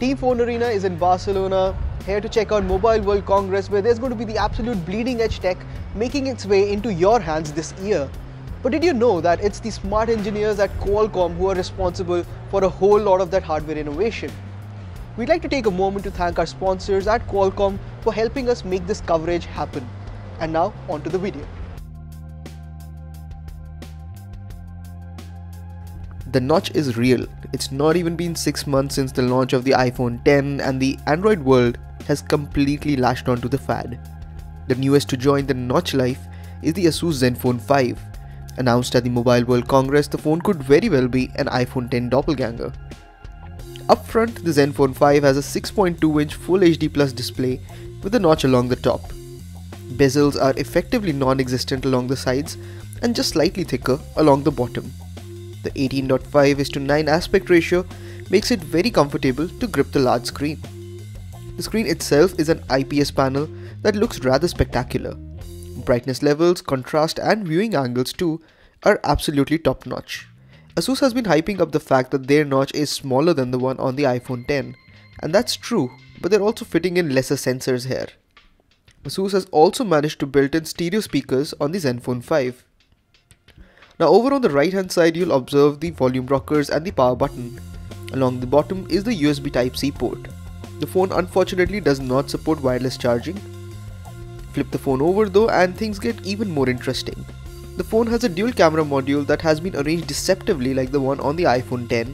Team FoneArena is in Barcelona, here to check out Mobile World Congress, where there's going to be the absolute bleeding edge tech making its way into your hands this year. But did you know that it's the smart engineers at Qualcomm who are responsible for a whole lot of that hardware innovation? We'd like to take a moment to thank our sponsors at Qualcomm for helping us make this coverage happen. And now, on to the video. The notch is real. It's not even been 6 months since the launch of the iPhone X, and the Android world has completely latched onto the fad. The newest to join the notch life is the ASUS Zenfone 5. Announced at the Mobile World Congress, the phone could very well be an iPhone X doppelganger. Up front, the Zenfone 5 has a 6.2-inch Full HD Plus display with a notch along the top. Bezels are effectively non-existent along the sides and just slightly thicker along the bottom. The 18:5:9 aspect ratio makes it very comfortable to grip the large screen. The screen itself is an IPS panel that looks rather spectacular. Brightness levels, contrast and viewing angles too are absolutely top notch. ASUS has been hyping up the fact that their notch is smaller than the one on the iPhone X, and that's true, but they're also fitting in lesser sensors here. ASUS has also managed to build in stereo speakers on the Zenfone 5. Now over on the right hand side, you'll observe the volume rockers and the power button. Along the bottom is the USB Type-C port. The phone unfortunately does not support wireless charging. Flip the phone over though and things get even more interesting. The phone has a dual camera module that has been arranged deceptively like the one on the iPhone X,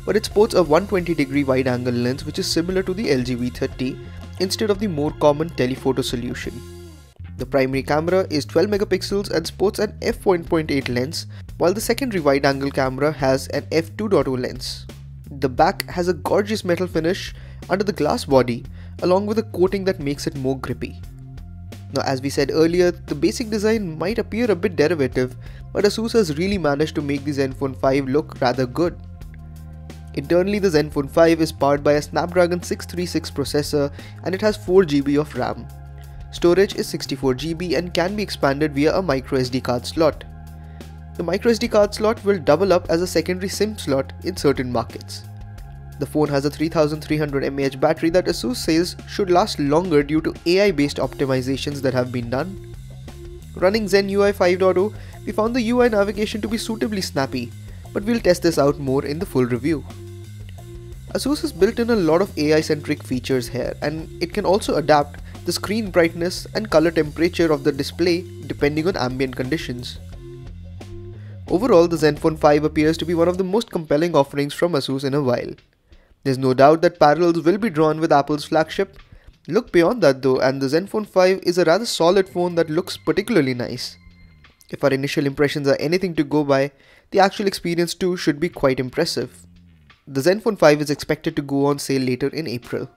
but it sports a 120-degree wide angle lens which is similar to the LG V30 instead of the more common telephoto solution. The primary camera is 12 megapixels and sports an f1.8 lens, while the secondary wide-angle camera has an f2.0 lens. The back has a gorgeous metal finish under the glass body, along with a coating that makes it more grippy. Now, as we said earlier, the basic design might appear a bit derivative, but ASUS has really managed to make the Zenfone 5 look rather good. Internally, the Zenfone 5 is powered by a Snapdragon 636 processor and it has 4 GB of RAM. Storage is 64 GB and can be expanded via a microSD card slot. The microSD card slot will double up as a secondary SIM slot in certain markets. The phone has a 3300 mAh battery that ASUS says should last longer due to AI-based optimizations that have been done. Running Zen UI 5.0, we found the UI navigation to be suitably snappy, but we'll test this out more in the full review. ASUS has built in a lot of AI-centric features here, and it can also adapt the screen brightness and color temperature of the display depending on ambient conditions. Overall, the Zenfone 5 appears to be one of the most compelling offerings from ASUS in a while. There's no doubt that parallels will be drawn with Apple's flagship. Look beyond that though, and the Zenfone 5 is a rather solid phone that looks particularly nice. If our initial impressions are anything to go by, the actual experience too should be quite impressive. The Zenfone 5 is expected to go on sale later in April.